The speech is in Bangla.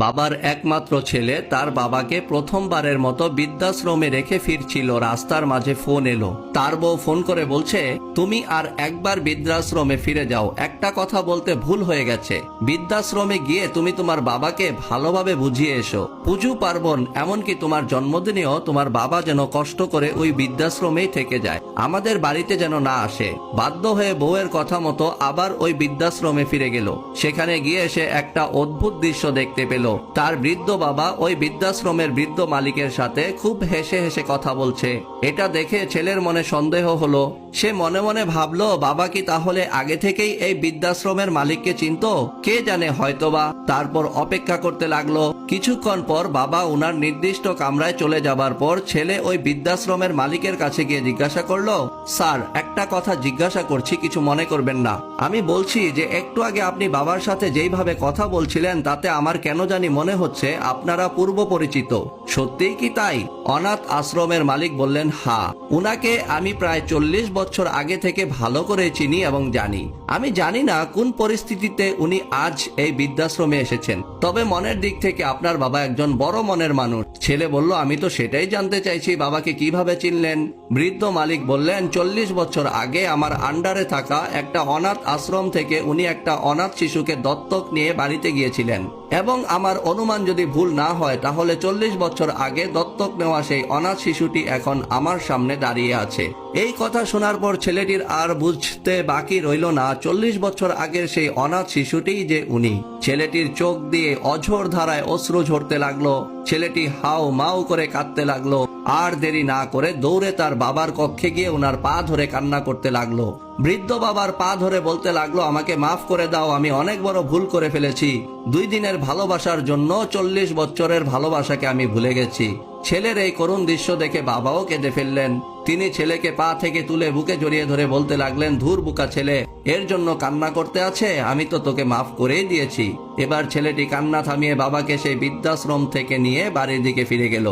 বাবার একমাত্র ছেলে তার বাবাকে প্রথমবারের মতো বৃদ্ধাশ্রমে রেখে ফিরছিল। রাস্তার মাঝে ফোন এলো। তার বউ ফোন করে বলছে, তুমি আর একবার বৃদ্ধাশ্রমে ফিরে যাও, একটা কথা বলতে ভুল হয়ে গেছে। বৃদ্ধাশ্রমে গিয়ে তুমি তোমার বাবাকে ভালোভাবে বুঝিয়ে এসো। পুজো পার্বণ এমনকি তোমার জন্মদিনেও তোমার বাবা যেন কষ্ট করে ওই বৃদ্ধাশ্রমেই থেকে যায়, আমাদের বাড়িতে যেন না আসে। বাধ্য হয়ে বউয়ের কথা মতো আবার ওই বৃদ্ধাশ্রমে ফিরে গেল। সেখানে গিয়ে সে একটা অদ্ভুত দৃশ্য দেখতে পেল। তার বৃদ্ধ বাবা ওই বৃদ্ধাশ্রমের বৃদ্ধ মালিকের সাথে খুব হেসে হেসে কথা বলছে। এটা দেখে ছেলের মনে সন্দেহ হলো। সে মনে মনে ভাবলো, বাবা কি তাহলে আগে থেকেই এই বৃদ্ধাশ্রমের মালিককে চিনতো? কে জানে, হয়তোবা। তারপর অপেক্ষা করতে লাগলো। কিছুক্ষণ পর বাবা ওনার নির্দিষ্ট কামরায় চলে যাবার পর ছেলে ওই বৃদ্ধাশ্রমের মালিকের কাছে গিয়ে জিজ্ঞাসা করলো, স্যার, একটা কথা জিজ্ঞাসা করছি, কিছু মনে করবেন না। আমি বলছি যে একটু আগে আপনি বাবার সাথে যেইভাবে কথা বলছিলেন তাতে আমার কেন জানি মনে হচ্ছে আপনারা পূর্ব পরিচিত। সত্যিই কি তাই? অনাথ আশ্রমের মালিক বললেন, হ্যাঁ, উনাকে আমি প্রায় 40 বছর আগে থেকে ভালো করে চিনি এবং জানি। আমি জানি না কোন পরিস্থিতিতে উনি আজ এই বৃদ্ধাশ্রমে এসেছেন, তবে মনের দিক থেকে আপনার বাবা একজন বড় মনের মানুষ। ছেলে বলল, আমি তো সেটাই জানতে চাইছি, বাবাকে কিভাবে চিনলেন? বৃদ্ধ মালিক বললেন, 40 বছর আগে আমার আন্ডারে থাকা একটা অনাথ আশ্রম থেকে উনি একটা অনাথ শিশুকে দত্তক নিয়ে বাড়িতে গিয়েছিলেন এবং আমার অনুমান যদি ভুল না হয় তাহলে 40 বছর আগে দত্তক নেওয়া সেই অনাথ শিশুটি এখন আমার সামনে দাঁড়িয়ে আছে। এই কথা শোনার পর ছেলেটির আর বুঝতে বাকি রইল না 40 বছর আগের সেই অনাথ শিশুটিই যে উনি। ছেলেটির চোখ দিয়ে অঝোর ধারায় অশ্রু ঝরতে লাগলো। ছেলেটি হাউ মাউ করে কাঁদতে লাগলো। আর দেরি না করে দৌড়ে তার বাবার কক্ষে গিয়ে ওনার পা ধরে কান্না করতে লাগলো। বৃদ্ধ বাবার পা ধরে বলতে লাগলো, আমাকে মাফ করে দাও, আমি অনেক বড় ভুল করে ফেলেছি। 2 দিনের ভালোবাসার জন্য 40 বছরের ভালোবাসাকে আমি ভুলে গেছি। ছেলের এই করুণ দৃশ্য দেখে বাবাও কেঁদে ফেললেন। তিনি ছেলেকে পা থেকে তুলে বুকে জড়িয়ে ধরে বলতে লাগলেন, ধুর বোকা ছেলে, এর জন্য কান্না করতে আছে? আমি তো তোকে মাফ করেই দিয়েছি। এবার ছেলেটি কান্না থামিয়ে বাবাকে সেই বৃদ্ধাশ্রম থেকে নিয়ে বাড়ির দিকে ফিরে গেল।